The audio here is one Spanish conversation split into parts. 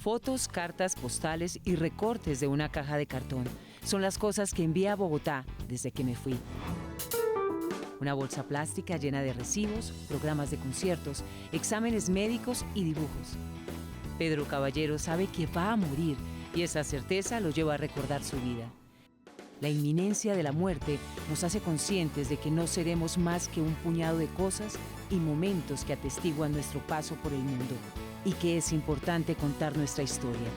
Fotos, cartas, postales y recortes de una caja de cartón son las cosas que envié a Bogotá desde que me fui. Una bolsa plástica llena de recibos, programas de conciertos, exámenes médicos y dibujos. Pedro Caballero sabe que va a morir y esa certeza lo lleva a recordar su vida. La inminencia de la muerte nos hace conscientes de que no seremos más que un puñado de cosas y momentos que atestiguan nuestro paso por el mundo y que es importante contar nuestra historia.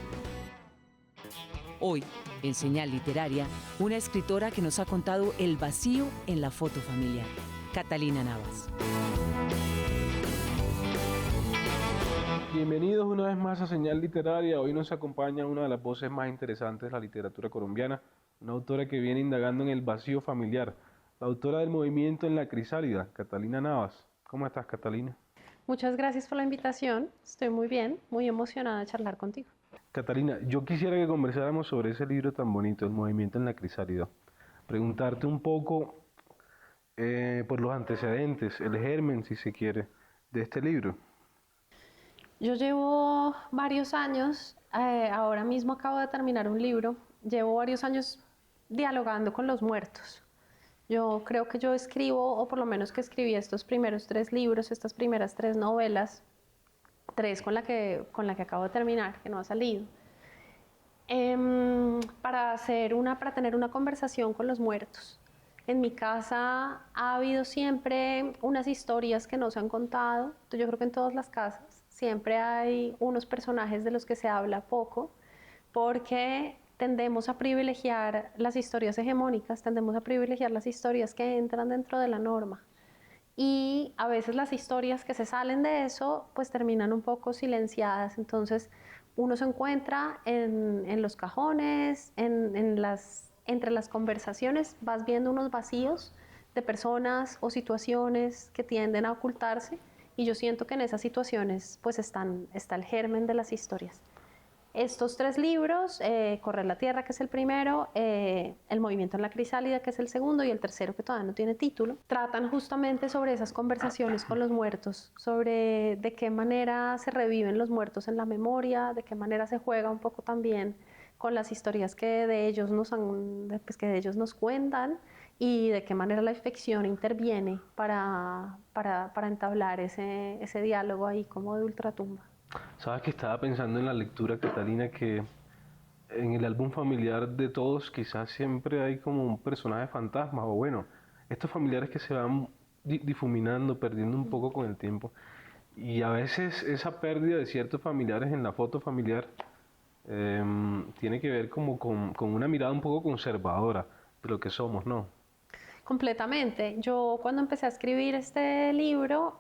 Hoy, en Señal Literaria, una escritora que nos ha contado el vacío en la foto familiar, Catalina Navas. Bienvenidos una vez más a Señal Literaria. Hoy nos acompaña una de las voces más interesantes de la literatura colombiana, una autora que viene indagando en el vacío familiar, la autora del Movimiento en la Crisálida, Catalina Navas. ¿Cómo estás, Catalina? Muchas gracias por la invitación, estoy muy bien, muy emocionada de charlar contigo. Catalina, yo quisiera que conversáramos sobre ese libro tan bonito, El Movimiento en la Crisálida. Preguntarte un poco por los antecedentes, el germen, si se quiere, de este libro. Yo llevo varios años, ahora mismo acabo de terminar un libro, llevo varios años dialogando con los muertos. Yo creo que yo escribo, o por lo menos que escribí estos primeros 3 libros, estas primeras 3 novelas, 3 con la que acabo de terminar, que no ha salido, para tener una conversación con los muertos. En mi casa ha habido siempre unas historias que no se han contado. Yo creo que en todas las casas siempre hay unos personajes de los que se habla poco, porque tendemos a privilegiar las historias hegemónicas, tendemos a privilegiar las historias que entran dentro de la norma. Y a veces las historias que se salen de eso, pues terminan un poco silenciadas. Entonces uno se encuentra en los cajones, entre las conversaciones, vas viendo unos vacíos de personas o situaciones que tienden a ocultarse. Y yo siento que en esas situaciones pues está el germen de las historias. Estos 3 libros, Correr la Tierra, que es el primero, El Movimiento en la Crisálida, que es el segundo, y el tercero, que todavía no tiene título, tratan justamente sobre esas conversaciones con los muertos, sobre de qué manera se reviven los muertos en la memoria, de qué manera se juega un poco también con las historias que de ellos nos cuentan, y de qué manera la ficción interviene para entablar ese diálogo ahí como de ultratumba. Sabes que estaba pensando en la lectura, Catalina, que en el álbum familiar de todos quizás siempre hay como un personaje fantasma, o bueno, estos familiares que se van difuminando, perdiendo un poco con el tiempo. Y a veces esa pérdida de ciertos familiares en la foto familiar tiene que ver como con una mirada un poco conservadora de lo que somos, ¿no? Completamente. Yo cuando empecé a escribir este libro,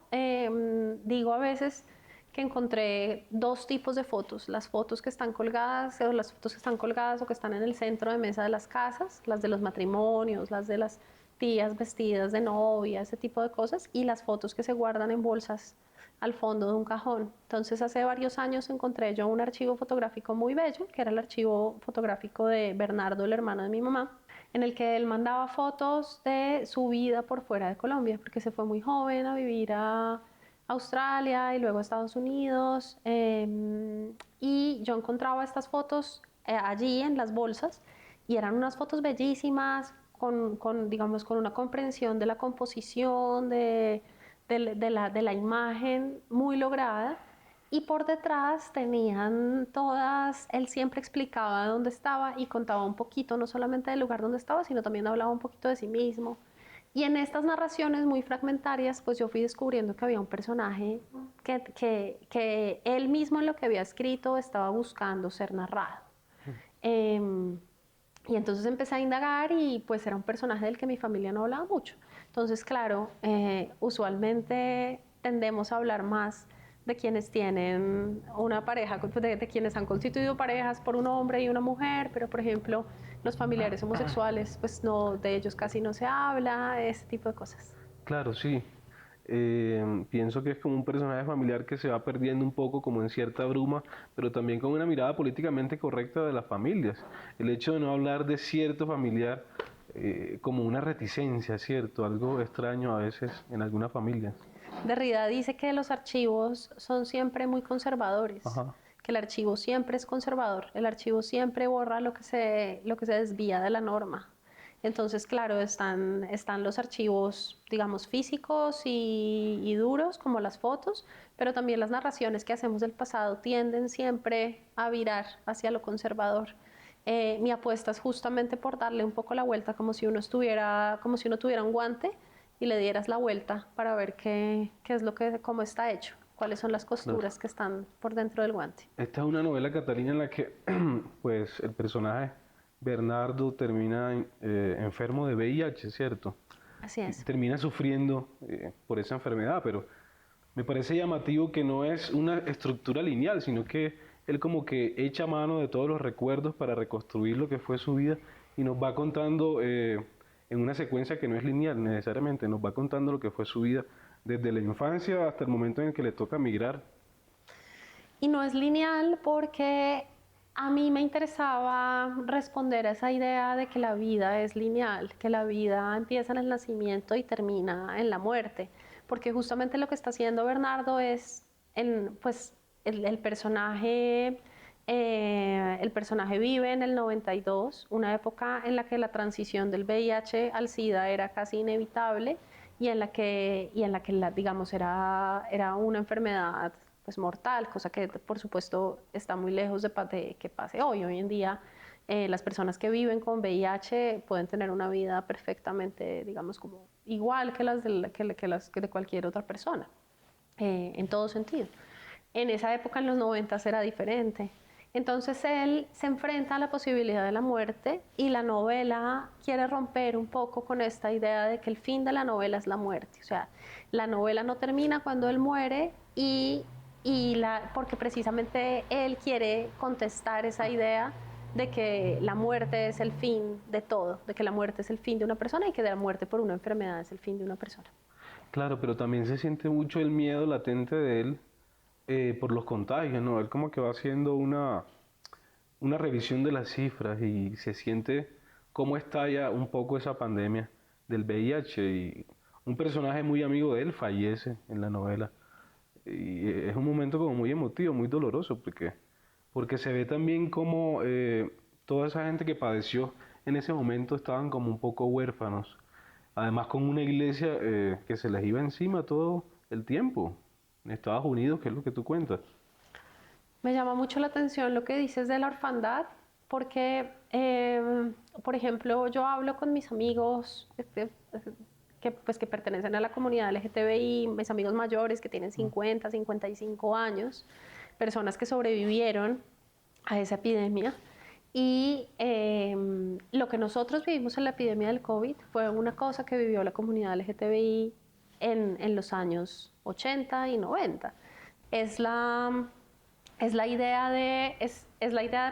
digo a veces que encontré 2 tipos de fotos: las fotos que están colgadas, o que están en el centro de mesa de las casas, las de los matrimonios, las de las tías vestidas de novia, ese tipo de cosas, y las fotos que se guardan en bolsas al fondo de un cajón. Entonces hace varios años encontré yo un archivo fotográfico muy bello, que era el archivo fotográfico de Bernardo, el hermano de mi mamá, en el que él mandaba fotos de su vida por fuera de Colombia, porque se fue muy joven a vivir a Australia y luego a Estados Unidos, y yo encontraba estas fotos allí en las bolsas, y eran unas fotos bellísimas, digamos, con una comprensión de la composición, de la imagen muy lograda. Y por detrás tenían todas, él siempre explicaba dónde estaba y contaba un poquito, no solamente del lugar donde estaba, sino también hablaba un poquito de sí mismo. Y en estas narraciones muy fragmentarias, pues yo fui descubriendo que había un personaje que él mismo en lo que había escrito estaba buscando ser narrado. Y entonces empecé a indagar, y pues era un personaje del que mi familia no hablaba mucho. Entonces, claro, usualmente tendemos a hablar más de quienes tienen una pareja, de quienes han constituido parejas por un hombre y una mujer, pero por ejemplo los familiares homosexuales, pues no, de ellos casi no se habla, ese tipo de cosas. Claro, sí. Pienso que es como un personaje familiar que se va perdiendo un poco como en cierta bruma, pero también con una mirada políticamente correcta de las familias. El hecho de no hablar de cierto familiar como una reticencia, ¿cierto? Algo extraño a veces en algunas familias. Derrida dice que los archivos son siempre muy conservadores. Ajá. que el archivo siempre es conservador, el archivo siempre borra lo que se desvía de la norma. Entonces, claro, están los archivos, digamos, físicos y duros, como las fotos, pero también las narraciones que hacemos del pasado tienden siempre a virar hacia lo conservador. Mi apuesta es justamente por darle un poco la vuelta, como si uno tuviera un guante y le dieras la vuelta para ver cómo está hecho, cuáles son las costuras que están por dentro del guante. Esta es una novela, Catalina, en la que pues el personaje Bernardo termina enfermo de VIH, ¿cierto? Así es. Termina sufriendo por esa enfermedad, pero me parece llamativo que no es una estructura lineal, sino que él como que echa mano de todos los recuerdos para reconstruir lo que fue su vida y nos va contando en una secuencia que no es lineal necesariamente, nos va contando lo que fue su vida desde la infancia hasta el momento en el que le toca migrar. Y no es lineal porque a mí me interesaba responder a esa idea de que la vida es lineal, que la vida empieza en el nacimiento y termina en la muerte, porque justamente lo que está haciendo Bernardo es, pues, el personaje vive en el 92, una época en la que la transición del VIH al SIDA era casi inevitable y en la que digamos, era una enfermedad pues mortal, cosa que por supuesto está muy lejos de que pase hoy. Hoy en día las personas que viven con VIH pueden tener una vida perfectamente, digamos, como igual que las de cualquier otra persona, en todo sentido. En esa época, en los 90, era diferente. Entonces él se enfrenta a la posibilidad de la muerte y la novela quiere romper un poco con esta idea de que el fin de la novela es la muerte. O sea, la novela no termina cuando él muere porque precisamente él quiere contestar esa idea de que la muerte es el fin de todo, de que la muerte es el fin de una persona y que la muerte por una enfermedad es el fin de una persona. Claro, pero también se siente mucho el miedo latente de él por los contagios, ¿no? Él como que va haciendo una revisión de las cifras y se siente cómo estalla un poco esa pandemia del VIH y un personaje muy amigo de él fallece en la novela. Y es un momento como muy emotivo, muy doloroso, porque se ve también como toda esa gente que padeció en ese momento estaban como un poco huérfanos. Además con una iglesia que se les iba encima todo el tiempo. En Estados Unidos, que es lo que tú cuentas. Me llama mucho la atención lo que dices de la orfandad, porque, por ejemplo, yo hablo con mis amigos que pertenecen a la comunidad LGTBI, mis amigos mayores que tienen 50, 55 años, personas que sobrevivieron a esa epidemia. Y lo que nosotros vivimos en la epidemia del COVID fue una cosa que vivió la comunidad LGTBI en los años 80 y 90. Es la idea de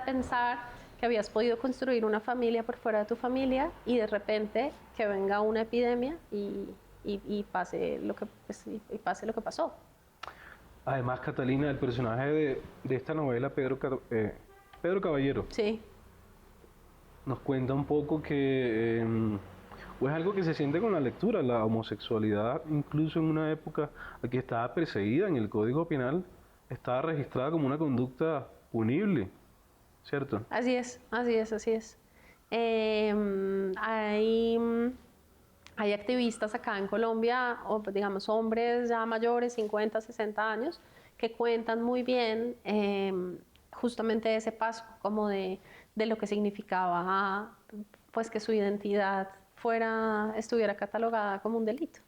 pensar que habías podido construir una familia por fuera de tu familia y de repente que venga una epidemia y pase lo que pasó. Además, Catalina, el personaje de esta novela, Pedro Caballero, sí, nos cuenta un poco que o es algo que se siente con la lectura, la homosexualidad, incluso en una época que estaba perseguida en el Código Penal, estaba registrada como una conducta punible, ¿cierto? Así es. Hay activistas acá en Colombia, digamos hombres ya mayores, 50, 60 años, que cuentan muy bien justamente ese paso, como de lo que significaba pues que su identidad estuviera catalogada como un delito.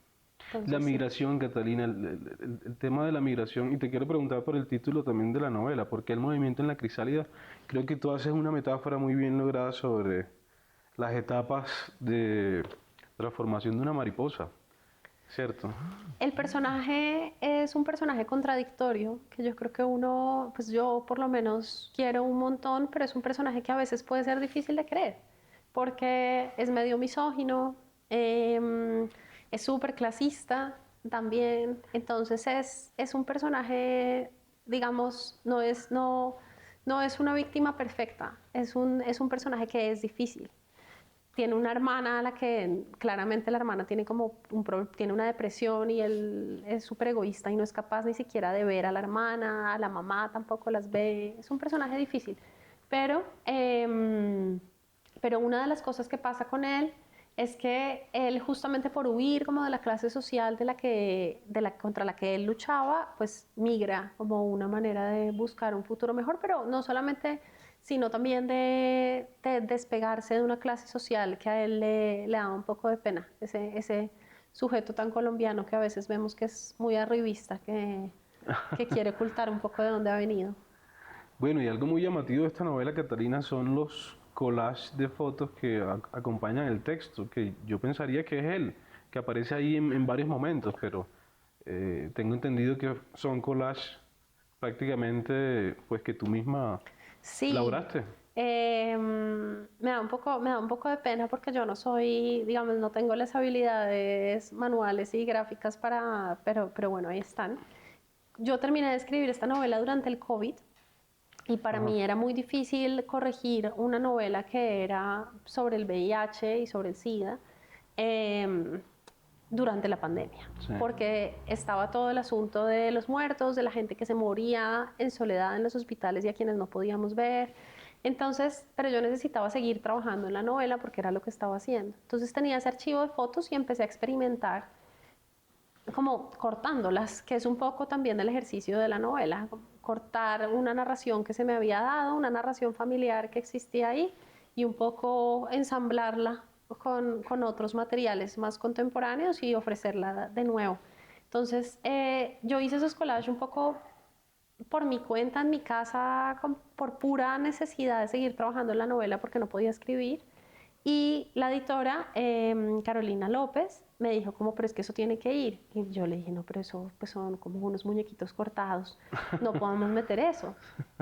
Entonces, la migración, Catalina, el tema de la migración, y te quiero preguntar por el título también de la novela, porque el movimiento en la crisálida, creo que tú haces una metáfora muy bien lograda sobre las etapas de transformación de una mariposa, ¿cierto? El personaje es un personaje contradictorio, que yo creo que pues yo por lo menos quiero un montón, pero es un personaje que a veces puede ser difícil de creer, porque es medio misógino, es súper clasista también, entonces es un personaje, digamos, no es una víctima perfecta, es un personaje que es difícil. tiene una hermana a la que claramente la hermana tiene como tiene una depresión y él es súper egoísta y no es capaz ni siquiera de ver a la hermana, a la mamá tampoco las ve. Es un personaje difícil. Pero una de las cosas que pasa con él es que él, justamente por huir como de la clase social contra la que él luchaba, pues migra como una manera de buscar un futuro mejor, pero no solamente, sino también de despegarse de una clase social que a él le da un poco de pena, ese sujeto tan colombiano que a veces vemos que es muy arribista, que quiere ocultar un poco de dónde ha venido. Bueno, y algo muy llamativo de esta novela, Catalina, son los collages de fotos que acompañan el texto, que yo pensaría que es él, que aparece ahí en varios momentos, pero tengo entendido que son collages prácticamente pues que tú misma Sí, elaboraste. me da un poco de pena porque yo no soy, digamos, no tengo las habilidades manuales y gráficas pero bueno, ahí están. Yo terminé de escribir esta novela durante el COVID. Y para Ajá. mí era muy difícil corregir una novela que era sobre el VIH y sobre el SIDA durante la pandemia, Sí. porque estaba todo el asunto de los muertos, de la gente que se moría en soledad en los hospitales y a quienes no podíamos ver. Entonces, pero yo necesitaba seguir trabajando en la novela porque era lo que estaba haciendo. Entonces tenía ese archivo de fotos y empecé a experimentar como cortándolas, que es un poco también el ejercicio de la novela, cortar una narración que se me había dado, una narración familiar que existía ahí, y un poco ensamblarla con otros materiales más contemporáneos y ofrecerla de nuevo. Entonces, yo hice esos collages un poco por mi cuenta en mi casa, por pura necesidad de seguir trabajando en la novela porque no podía escribir. Y la editora, Carolina López, me dijo como, pero es que eso tiene que ir. Y yo le dije, no, pero eso pues son como unos muñequitos cortados, no podemos meter eso.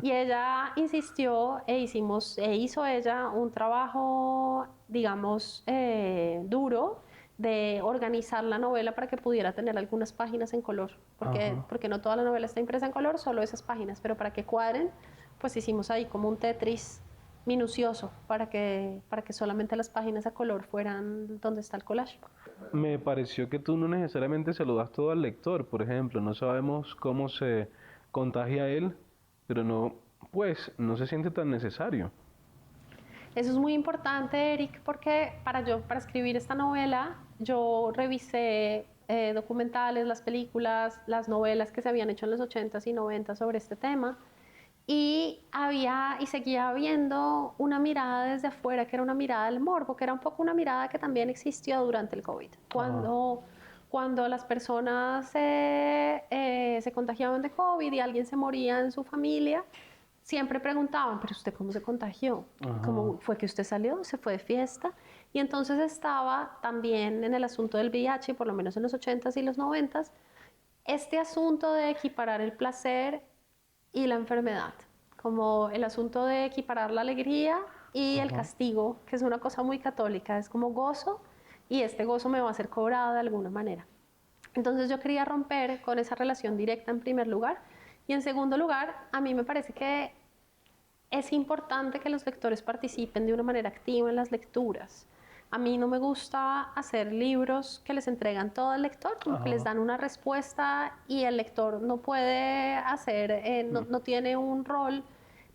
Y ella insistió hizo ella un trabajo, digamos, duro de organizar la novela para que pudiera tener algunas páginas en color, Ajá. porque no toda la novela está impresa en color, solo esas páginas, pero para que cuadren, pues hicimos ahí como un Tetris minucioso para que solamente las páginas a color fueran donde está el collage. Me pareció que tú no necesariamente se lo das todo al lector, por ejemplo, no sabemos cómo se contagia él, pero no, pues, no se siente tan necesario. Eso es muy importante, Eric, porque para escribir esta novela, yo revisé documentales, las películas, las novelas que se habían hecho en los 80s y 90s sobre este tema. Y seguía habiendo una mirada desde afuera, que era una mirada del morbo, que era un poco una mirada que también existió durante el COVID. Cuando las personas se contagiaban de COVID y alguien se moría en su familia, siempre preguntaban, pero ¿usted cómo se contagió? Ajá. ¿Cómo fue que usted salió? ¿Se fue de fiesta? Y entonces estaba también en el asunto del VIH, por lo menos en los 80s y los 90s, este asunto de equiparar el placer y la enfermedad, como el asunto de equiparar la alegría y el castigo, que es una cosa muy católica, es como gozo y este gozo me va a ser cobrado de alguna manera. Entonces yo quería romper con esa relación directa en primer lugar y en segundo lugar, a mí me parece que es importante que los lectores participen de una manera activa en las lecturas. A mí no me gusta hacer libros que les entregan todo al lector, como que les dan una respuesta y el lector no puede hacer, no tiene un rol.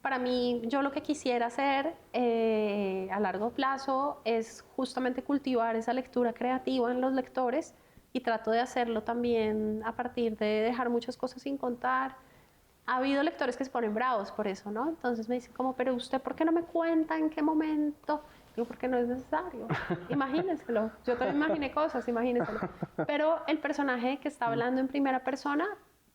Para mí, yo lo que quisiera hacer a largo plazo es justamente cultivar esa lectura creativa en los lectores y trato de hacerlo también a partir de dejar muchas cosas sin contar. Ha habido lectores que se ponen bravos por eso, ¿no? Entonces me dicen como, pero usted, ¿por qué no me cuenta en qué momento? Digo, porque no es necesario. Imagínenselo. Yo también imaginé cosas, imagínenselo. Pero el personaje que está hablando en primera persona,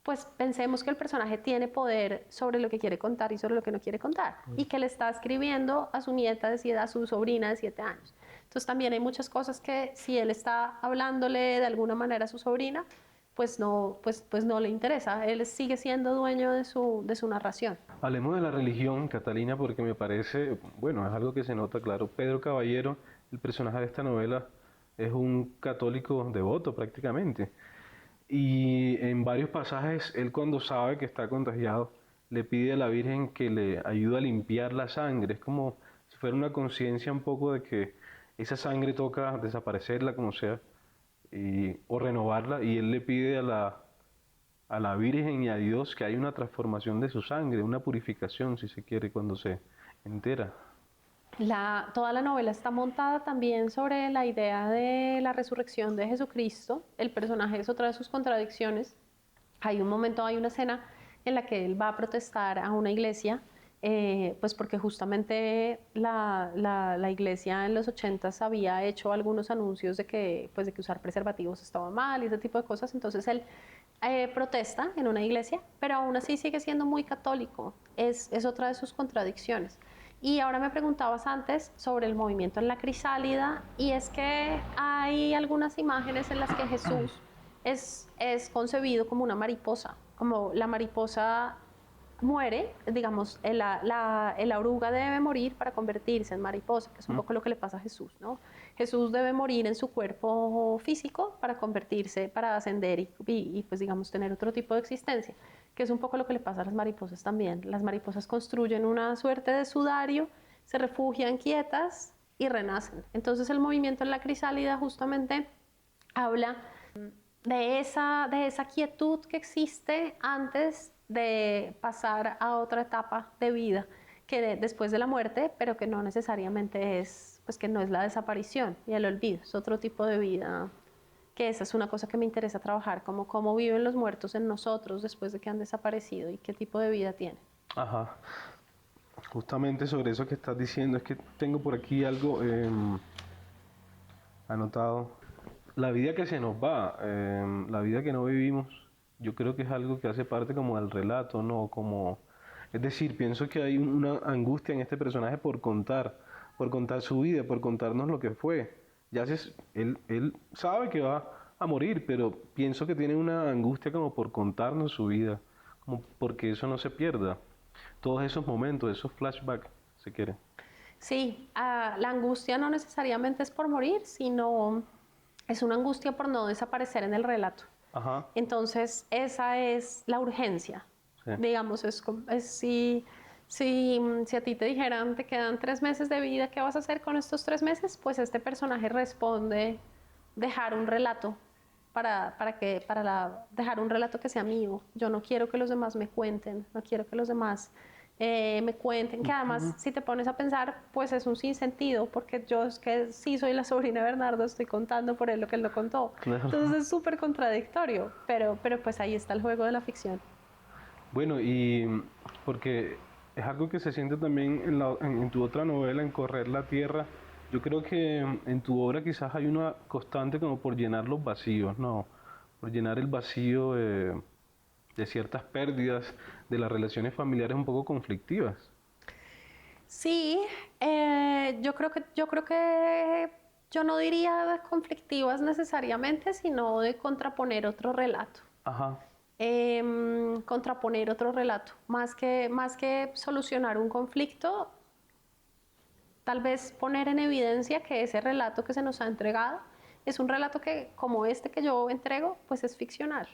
pues pensemos que el personaje tiene poder sobre lo que quiere contar y sobre lo que no quiere contar. Y que le está escribiendo a su nieta de 7, a su sobrina de 7 años. Entonces también hay muchas cosas que si él está hablándole de alguna manera a su sobrina, pues no le interesa. Él sigue siendo dueño de su narración. Hablemos de la religión, Catalina, porque me parece, bueno, es algo que se nota claro. Pedro Caballero, el personaje de esta novela, es un católico devoto prácticamente. Y en varios pasajes, él cuando sabe que está contagiado, le pide a la Virgen que le ayude a limpiar la sangre. Es como si fuera una conciencia un poco de que esa sangre toca desaparecerla como sea o renovarla y él le pide a la Virgen y a Dios que haya una transformación de su sangre, una purificación si se quiere cuando se entera. Toda la novela está montada también sobre la idea de la resurrección de Jesucristo. El personaje es otra de sus contradicciones. Hay un momento, hay una escena en la que él va a protestar a una iglesia, pues porque justamente la iglesia en los 80s había hecho algunos anuncios de que, pues de que usar preservativos estaba mal y ese tipo de cosas. Entonces él protesta en una iglesia, pero aún así sigue siendo muy católico. Es otra de sus contradicciones. Y ahora me preguntabas antes sobre el movimiento en la crisálida, y es que hay algunas imágenes en las que Jesús es concebido como una mariposa, como la mariposa muere, digamos, la oruga debe morir para convertirse en mariposa, que es un poco lo que le pasa a Jesús, ¿no? Jesús debe morir en su cuerpo físico para convertirse, para ascender y pues digamos tener otro tipo de existencia, que es un poco lo que le pasa a las mariposas también. Las mariposas construyen una suerte de sudario, se refugian quietas y renacen. Entonces el movimiento en la crisálida justamente habla de esa quietud que existe antes de pasar a otra etapa de vida, que después de la muerte, pero que no necesariamente es, pues que no es la desaparición y el olvido, es otro tipo de vida, que esa es una cosa que me interesa trabajar, como cómo viven los muertos en nosotros después de que han desaparecido y qué tipo de vida tienen. Ajá. Justamente sobre eso que estás diciendo, es que tengo por aquí algo anotado. La vida que se nos va, la vida que no vivimos, yo creo que es algo que hace parte como del relato, ¿no? Como, es decir, pienso que hay una angustia en este personaje por contar su vida, por contarnos lo que fue. Él sabe que va a morir, pero pienso que tiene una angustia como por contarnos su vida, como porque eso no se pierda. Todos esos momentos, esos flashbacks, se quiere. Sí, la angustia no necesariamente es por morir, sino es una angustia por no desaparecer en el relato. Ajá. Entonces, esa es la urgencia. Sí. Digamos, si a ti te dijeran, te quedan 3 meses de vida, ¿qué vas a hacer con estos 3 meses? Pues este personaje responde dejar un relato dejar un relato que sea mío. Yo no quiero que los demás me cuenten, no quiero que los demás me cuenten, que además si te pones a pensar, pues es un sinsentido, porque yo es que sí soy la sobrina de Bernardo, estoy contando por él lo que él no contó. Claro. Entonces es súper contradictorio, pero pues ahí está el juego de la ficción. Bueno, y porque es algo que se siente también en tu otra novela, en Correr la Tierra. Yo creo que en tu obra quizás hay una constante como por llenar los vacíos, ¿no? Por llenar el vacío de ciertas pérdidas, de las relaciones familiares un poco conflictivas. Sí, yo creo que yo no diría conflictivas necesariamente, sino de contraponer otro relato. Ajá. Contraponer otro relato, más que solucionar un conflicto, tal vez poner en evidencia que ese relato que se nos ha entregado es un relato que, como este que yo entrego, pues es ficcional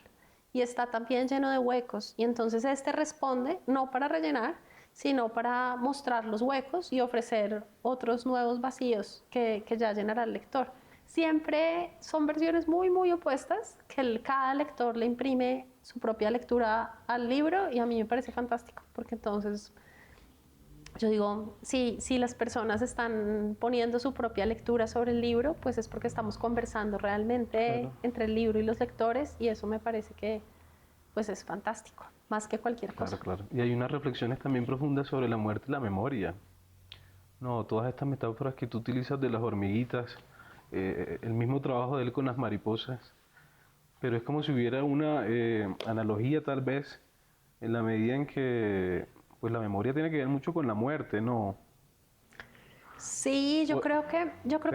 y está también lleno de huecos, y entonces este responde no para rellenar, sino para mostrar los huecos y ofrecer otros nuevos vacíos que ya llenará el lector. Siempre son versiones muy, muy opuestas, que cada lector le imprime su propia lectura al libro, y a mí me parece fantástico, porque entonces yo digo, si las personas están poniendo su propia lectura sobre el libro, pues es porque estamos conversando realmente, claro, entre el libro y los lectores, y eso me parece que pues es fantástico, más que cualquier cosa. Claro. Y hay unas reflexiones también profundas sobre la muerte y la memoria. No, todas estas metáforas que tú utilizas de las hormiguitas, el mismo trabajo de él con las mariposas, pero es como si hubiera una analogía tal vez en la medida en que pues la memoria tiene que ver mucho con la muerte, ¿no? Sí, yo creo que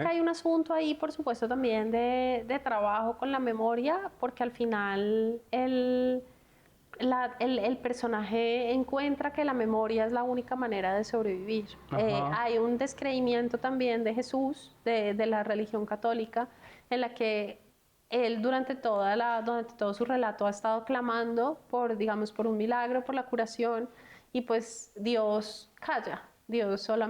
hay un asunto ahí, por supuesto, también de trabajo con la memoria, porque al final el personaje encuentra que la memoria es la única manera de sobrevivir. Hay un descreimiento también de Jesús, de la religión católica, en la que él durante todo su relato ha estado clamando por un milagro, por la curación, y pues Dios calla, Dios solo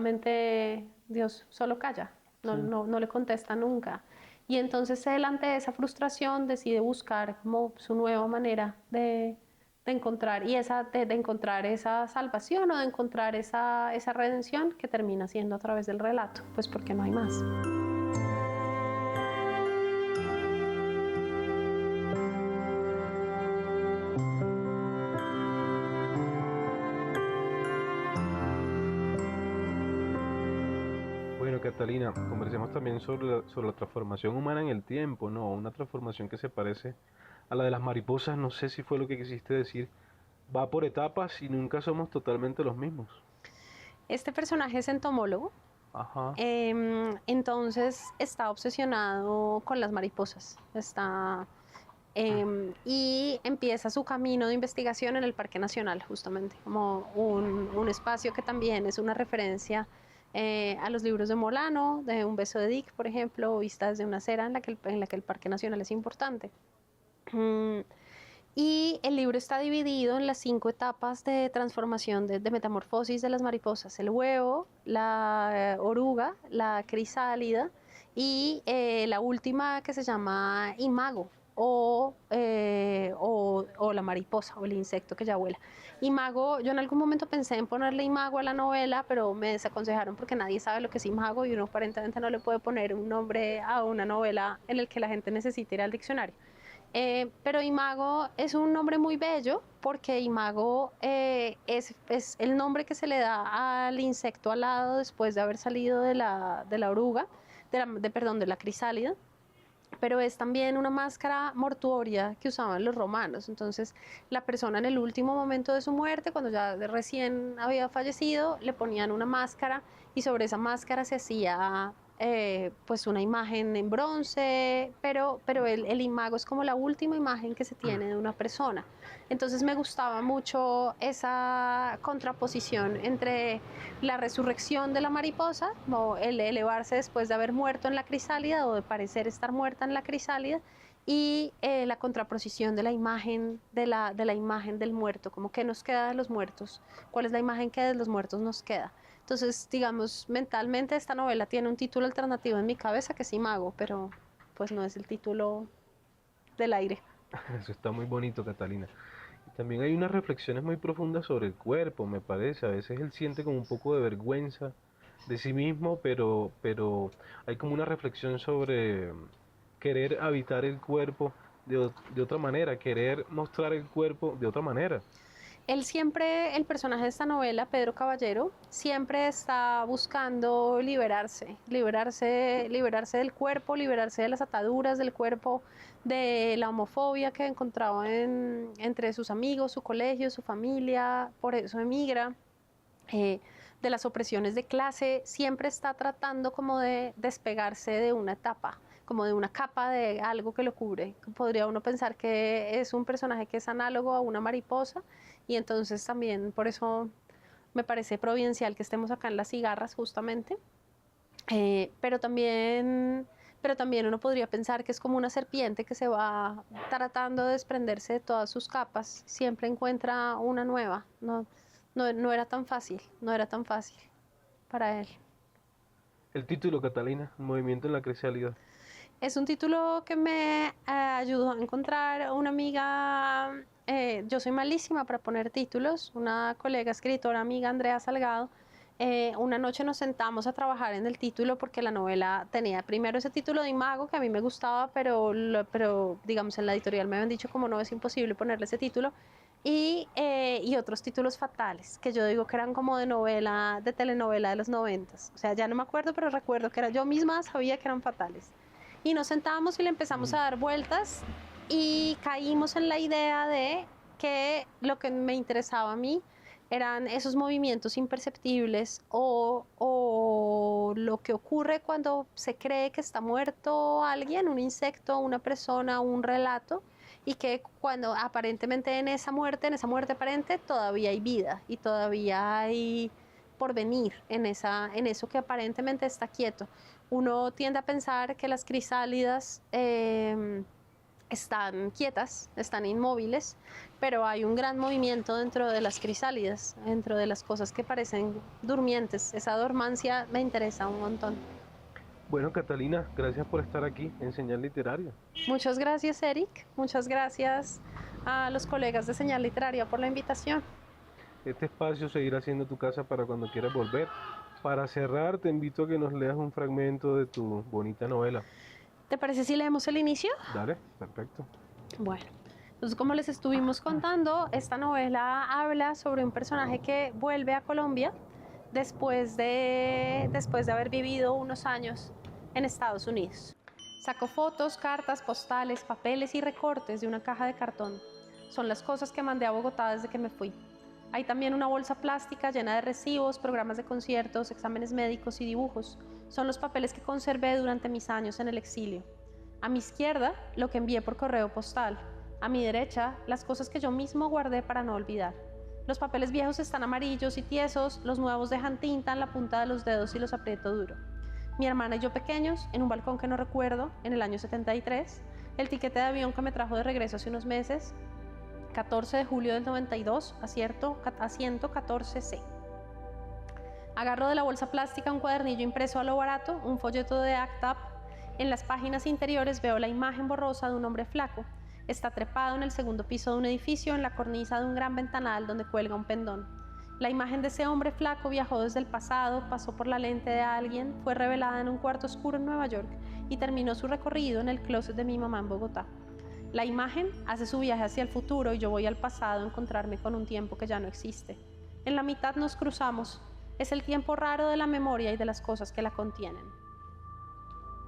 calla. no le contesta nunca. Y entonces él, ante esa frustración, decide buscar como su nueva manera de encontrar, de encontrar esa salvación o de encontrar esa redención, que termina siendo a través del relato, pues porque no hay más. Bueno, Catalina, conversemos también sobre la transformación humana en el tiempo, ¿no? Una transformación que se parece a la de las mariposas, no sé si fue lo que quisiste decir. Va por etapas y nunca somos totalmente los mismos. Este personaje es entomólogo, Ajá. entonces está obsesionado con las mariposas. Y empieza su camino de investigación en el Parque Nacional, justamente, como un espacio que también es una referencia a los libros de Molano, de Un beso de Dick, por ejemplo, o Vista desde una acera, en la que el Parque Nacional es importante. Y el libro está dividido en las 5 etapas de transformación, de metamorfosis de las mariposas: el huevo, la oruga, la crisálida y la última, que se llama imago, o la mariposa o el insecto que ya vuela. Imago, yo en algún momento pensé en ponerle imago a la novela, pero me desaconsejaron porque nadie sabe lo que es imago y uno aparentemente no le puede poner un nombre a una novela en el que la gente necesite ir al diccionario. Pero imago es un nombre muy bello, porque imago es el nombre que se le da al insecto alado después de haber salido de la oruga, de la crisálida, pero es también una máscara mortuoria que usaban los romanos. Entonces, la persona en el último momento de su muerte, cuando ya recién había fallecido, le ponían una máscara, y sobre esa máscara se hacía pues una imagen en bronce, pero el imago es como la última imagen que se tiene de una persona. Entonces me gustaba mucho esa contraposición entre la resurrección de la mariposa, o el elevarse después de haber muerto en la crisálida o de parecer estar muerta en la crisálida, y la contraposición de la imagen la imagen del muerto, como qué nos queda de los muertos, cuál es la imagen que de los muertos nos queda. Entonces, digamos, mentalmente esta novela tiene un título alternativo en mi cabeza, que es Imago, pero pues no es el título del aire. Eso está muy bonito, Catalina. Y también hay unas reflexiones muy profundas sobre el cuerpo, me parece. A veces él siente como un poco de vergüenza de sí mismo, pero hay como una reflexión sobre querer habitar el cuerpo de otra manera, querer mostrar el cuerpo de otra manera. Él siempre, el personaje de esta novela, Pedro Caballero, siempre está buscando liberarse del cuerpo, liberarse de las ataduras del cuerpo, de la homofobia que encontraba entre sus amigos, su colegio, su familia, por eso emigra, de las opresiones de clase. Siempre está tratando como de despegarse de una etapa, como de una capa de algo que lo cubre. Podría uno pensar que es un personaje que es análogo a una mariposa, y entonces también por eso me parece providencial que estemos acá en Las Cigarras, justamente. Pero también uno podría pensar que es como una serpiente que se va tratando de desprenderse de todas sus capas, siempre encuentra una nueva. No era tan fácil, no era tan fácil para él. El título, Catalina, Movimiento en la Crisálida. Es un título que me ayudó a encontrar una amiga. Yo soy malísima para poner títulos. Una colega escritora, amiga, Andrea Salgado, una noche nos sentamos a trabajar en el título, porque la novela tenía primero ese título de Imago, que a mí me gustaba, pero digamos en la editorial me habían dicho como no, es imposible ponerle ese título. Y otros títulos fatales, que yo digo que eran como de telenovela de los 90s. O sea, ya no me acuerdo, pero recuerdo que yo misma sabía que eran fatales. Y nos sentábamos y le empezamos a dar vueltas, y caímos en la idea de que lo que me interesaba a mí eran esos movimientos imperceptibles, o lo que ocurre cuando se cree que está muerto alguien, un insecto, una persona, un relato, y que cuando aparentemente en esa muerte aparente, todavía hay vida y todavía hay porvenir en eso que aparentemente está quieto. Uno tiende a pensar que las crisálidas están quietas, están inmóviles, pero hay un gran movimiento dentro de las crisálidas, dentro de las cosas que parecen durmientes. Esa dormancia me interesa un montón. Bueno, Catalina, gracias por estar aquí en Señal Literaria. Muchas gracias, Eric. Muchas gracias a los colegas de Señal Literaria por la invitación. Este espacio seguirá siendo tu casa para cuando quieras volver. Para cerrar, te invito a que nos leas un fragmento de tu bonita novela. ¿Te parece si leemos el inicio? Dale, perfecto. Bueno, entonces como les estuvimos contando, esta novela habla sobre un personaje que vuelve a Colombia después de haber vivido unos años en Estados Unidos. Sacó fotos, cartas, postales, papeles y recortes de una caja de cartón. Son las cosas que mandé a Bogotá desde que me fui. Hay también una bolsa plástica llena de recibos, programas de conciertos, exámenes médicos y dibujos. Son los papeles que conservé durante mis años en el exilio. A mi izquierda, lo que envié por correo postal. A mi derecha, las cosas que yo mismo guardé para no olvidar. Los papeles viejos están amarillos y tiesos, los nuevos dejan tinta en la punta de los dedos y los aprieto duro. Mi hermana y yo pequeños, en un balcón que no recuerdo, en el año 73. El tiquete de avión que me trajo de regreso hace unos meses. 14 de julio del 92, asiento 14C. Agarro de la bolsa plástica un cuadernillo impreso a lo barato, un folleto de ACT UP. En las páginas interiores veo la imagen borrosa de un hombre flaco. Está trepado en el segundo piso de un edificio, en la cornisa de un gran ventanal donde cuelga un pendón. La imagen de ese hombre flaco viajó desde el pasado, pasó por la lente de alguien, fue revelada en un cuarto oscuro en Nueva York y terminó su recorrido en el closet de mi mamá en Bogotá. La imagen hace su viaje hacia el futuro y yo voy al pasado a encontrarme con un tiempo que ya no existe. En la mitad nos cruzamos. Es el tiempo raro de la memoria y de las cosas que la contienen.